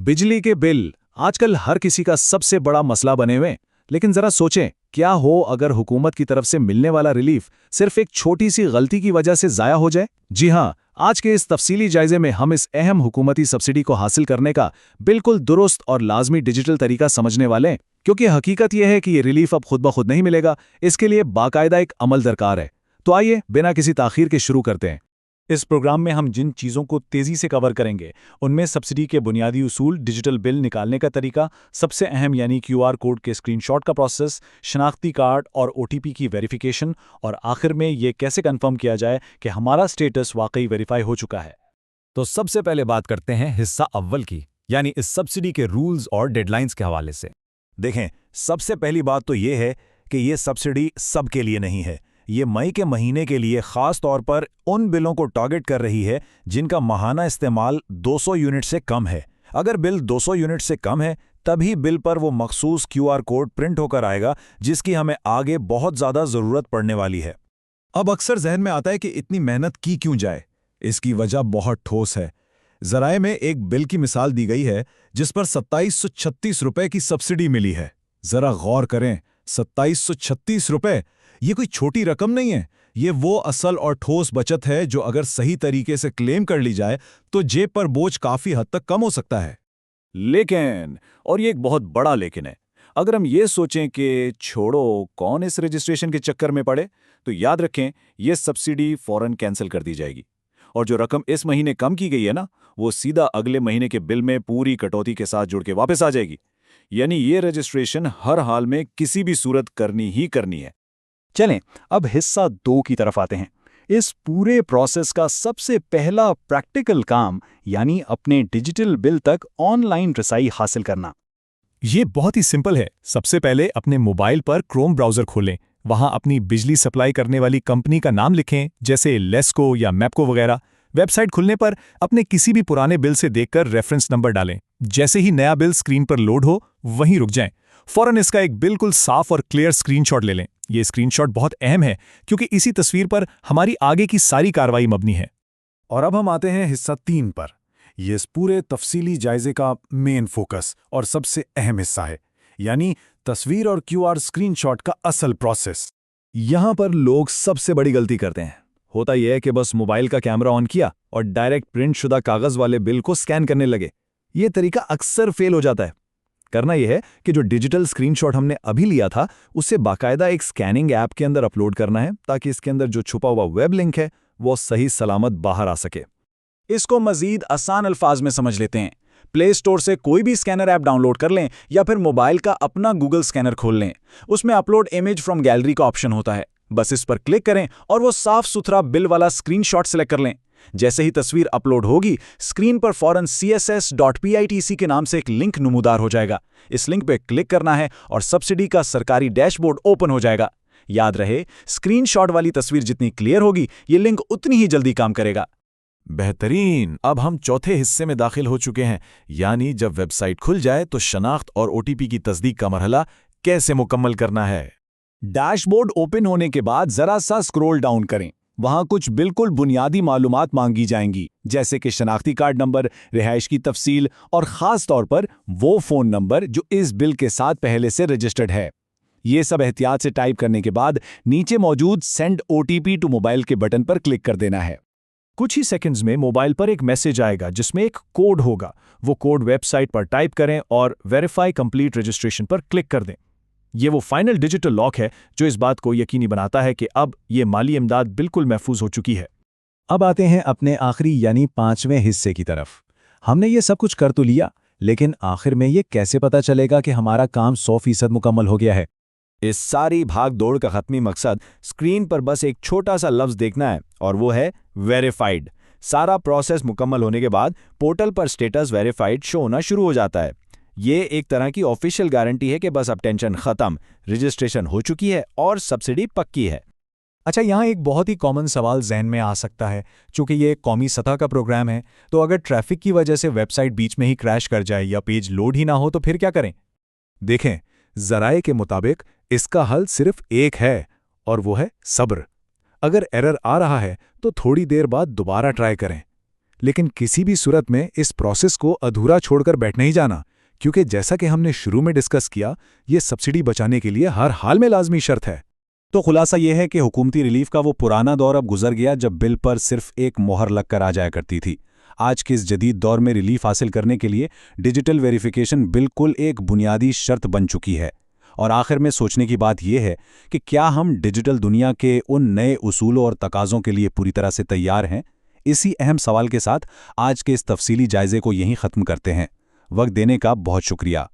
बिजली के बिल आजकल हर किसी का सबसे बड़ा मसला बने हुए हैं। लेकिन जरा सोचें, क्या हो अगर हुकूमत की तरफ से मिलने वाला रिलीफ सिर्फ एक छोटी सी गलती की वजह से जाया हो जाए। जी हां, आज के इस तफसीली जायजे में हम इस अहम हुकूमती सब्सिडी को हासिल करने का बिल्कुल दुरुस्त और लाजमी डिजिटल तरीका समझने वाले हैं। क्योंकि हकीकत यह है कि ये रिलीफ अब खुद ब खुद नहीं मिलेगा, इसके लिए बाकायदा एक अमल दरकार है। तो आइए बिना किसी ताखीर के शुरू करते हैं। इस प्रोग्राम में हम जिन चीज़ों को तेज़ी से कवर करेंगे उनमें सब्सिडी के बुनियादी उसूल, डिजिटल बिल निकालने का तरीका, सबसे अहम यानी क्यूआर कोड के स्क्रीनशॉट का प्रोसेस, शनाख्ती कार्ड और ओटीपी की वेरिफिकेशन, और आखिर में ये कैसे कंफर्म किया जाए कि हमारा स्टेटस वाकई वेरीफाई हो चुका है। तो सबसे पहले बात करते हैं हिस्सा अव्वल की, यानी इस सब्सिडी के रूल्स और डेडलाइंस के हवाले से। देखें, सबसे पहली बात तो ये है कि ये सब्सिडी सबके लिए नहीं है। ये मई के महीने के लिए ख़ास तौर पर उन बिलों को टारगेट कर रही है जिनका माहाना इस्तेमाल 200 यूनिट से कम है। अगर बिल 200 यूनिट से कम है तभी बिल पर वो मखसूस क्यूआर कोड प्रिंट होकर आएगा जिसकी हमें आगे बहुत ज़्यादा ज़रूरत पड़ने वाली है। अब अक्सर जहन में आता है कि इतनी मेहनत की क्यों जाए। इसकी वजह बहुत ठोस है। ज़राए में एक बिल की मिसाल दी गई है जिस पर 2736 रुपए की सब्सिडी मिली है। ज़रा गौर करें, 2736 रुपए, ये कोई छोटी रकम नहीं है। ये वो असल और ठोस बचत है जो अगर सही तरीके से क्लेम कर ली जाए तो जेब पर बोझ काफी हद तक कम हो सकता है। लेकिन, और ये एक बहुत बड़ा लेकिन है, अगर हम ये सोचें कि छोड़ो कौन इस रजिस्ट्रेशन के चक्कर में पड़े, तो याद रखें ये सब्सिडी फौरन कैंसिल कर दी जाएगी। और जो रकम इस महीने कम की गई है ना, वो सीधा अगले महीने के बिल में पूरी कटौती के साथ जुड़ के वापस आ जाएगी। यानी ये रजिस्ट्रेशन हर हाल में किसी भी सूरत करनी ही करनी है। चलें अब हिस्सा 2 की तरफ आते हैं। इस पूरे प्रोसेस का सबसे पहला प्रैक्टिकल काम यानी अपने डिजिटल बिल तक ऑनलाइन रसाई हासिल करना। ये बहुत ही सिंपल है। सबसे पहले अपने मोबाइल पर क्रोम ब्राउज़र खोलें। वहाँ अपनी बिजली सप्लाई करने वाली कंपनी का नाम लिखें, जैसे लेस्को या मैप्को वगैरह। वेबसाइट खुलने पर अपने किसी भी पुराने बिल से देखकर रेफरेंस नंबर डालें। जैसे ही नया बिल स्क्रीन पर लोड हो, वहीं रुक जाएं। फौरन इसका एक बिल्कुल साफ और क्लियर स्क्रीनशॉट ले लें। ये स्क्रीनशॉट बहुत अहम है क्योंकि इसी तस्वीर पर हमारी आगे की सारी कार्रवाई मबनी है। और अब हम आते हैं हिस्सा 3 पर। ये इस पूरे तफसीली जायजे का मेन फोकस और सबसे अहम हिस्सा है, यानी तस्वीर और क्यूआर स्क्रीनशॉट का असल प्रोसेस। यहाँ पर लोग सबसे बड़ी गलती करते हैं। होता यह है कि बस मोबाइल का कैमरा ऑन किया और डायरेक्ट प्रिंट शुदा कागज वाले बिल को स्कैन करने लगे। ये तरीका अक्सर फेल हो जाता है। करना यह है कि जो डिजिटल स्क्रीनशॉट हमने अभी लिया था उसे बाकायदा एक स्कैनिंग ऐप के अंदर अपलोड करना है ताकि इसके अंदर जो छुपा हुआ वेब लिंक है वो सही सलामत बाहर आ सके। इसको मजीद आसान अल्फाज में समझ लेते हैं। प्ले स्टोर से कोई भी स्कैनर ऐप डाउनलोड कर लें या फिर मोबाइल का अपना गूगल स्कैनर खोल लें। उसमें अपलोड इमेज फ्रॉम गैलरी का ऑप्शन होता है। बस इस पर क्लिक करें और वो साफ सुथरा बिल वाला स्क्रीनशॉट सेलेक्ट कर लें। जैसे ही तस्वीर अपलोड होगी, स्क्रीन पर फौरन css.pitc के नाम से एक लिंक नमूदार हो जाएगा। इस लिंक पे क्लिक करना है और सब्सिडी का सरकारी डैशबोर्ड ओपन हो जाएगा। याद रहे, स्क्रीनशॉट वाली तस्वीर जितनी क्लियर होगी, ये लिंक उतनी ही जल्दी काम करेगा। बेहतरीन। अब हम चौथे हिस्से में दाखिल हो चुके हैं, यानी जब वेबसाइट खुल जाए तो शनाख्त और ओटीपी की तस्दीक का मरहला कैसे मुकम्मल करना है। डैशबोर्ड ओपन होने के बाद जरा सा स्क्रॉल डाउन करें। वहां कुछ बिल्कुल बुनियादी मालूमात मांगी जाएंगी, जैसे कि शनाख्ती कार्ड नंबर, रिहाइश की तफसील और ख़ास तौर पर वो फ़ोन नंबर जो इस बिल के साथ पहले से रजिस्टर्ड है। ये सब एहतियात से टाइप करने के बाद नीचे मौजूद सेंड ओटीपी टू मोबाइल के बटन पर क्लिक कर देना है। कुछ ही सेकंड्स में मोबाइल पर एक मैसेज आएगा जिसमें एक कोड होगा। वो कोड वेबसाइट पर टाइप करें और वेरीफाई कंप्लीट रजिस्ट्रेशन पर क्लिक कर दें। ये वो फाइनल डिजिटल लॉक है जो इस बात को यकीनी बनाता है कि अब ये माली इमदाद बिल्कुल महफूज हो चुकी है। अब आते हैं अपने आखिरी यानी 5वें हिस्से की तरफ। हमने ये सब कुछ कर तो लिया, लेकिन आखिर में ये कैसे पता चलेगा कि हमारा काम 100% मुकम्मल हो गया है। इस सारी भाग दौड़ का खत्मी मकसद स्क्रीन पर बस एक छोटा सा लफ्ज़ देखना है और वो है वेरीफाइड। सारा प्रोसेस मुकम्मल होने के बाद पोर्टल पर स्टेटस वेरीफाइड शो होना शुरू हो जाता है। ये एक तरह की ऑफिशियल गारंटी है कि बस अब टेंशन खत्म, रजिस्ट्रेशन हो चुकी है और सब्सिडी पक्की है। अच्छा, यहाँ एक बहुत ही कॉमन सवाल जहन में आ सकता है। चूंकि ये एक कौमी सतह का प्रोग्राम है, तो अगर ट्रैफिक की वजह से वेबसाइट बीच में ही क्रैश कर जाए या पेज लोड ही ना हो तो फिर क्या करें? देखें, ज़राए के मुताबिक इसका हल सिर्फ एक है और वो है सब्र। अगर एरर आ रहा है तो थोड़ी देर बाद दोबारा ट्राई करें। लेकिन किसी भी सूरत में इस प्रोसेस को अधूरा छोड़कर बैठ नहीं जाना, क्योंकि जैसा कि हमने शुरू में डिस्कस किया, ये सब्सिडी बचाने के लिए हर हाल में लाजमी शर्त है। तो खुलासा यह है कि हुकूमती रिलीफ का वो पुराना दौर अब गुजर गया जब बिल पर सिर्फ एक मोहर लगकर आ जाया करती थी। आज के इस जदीद दौर में रिलीफ हासिल करने के लिए डिजिटल वेरिफिकेशन बिल्कुल एक बुनियादी शर्त बन चुकी है। और आखिर में सोचने की बात यह है कि क्या हम डिजिटल दुनिया के उन नए उसूलों और तकाज़ों के लिए पूरी तरह से तैयार हैं? इसी अहम सवाल के साथ आज के इस तफसीली जायजे को यहीं ख़त्म करते हैं। वक्त देने का बहुत शुक्रिया।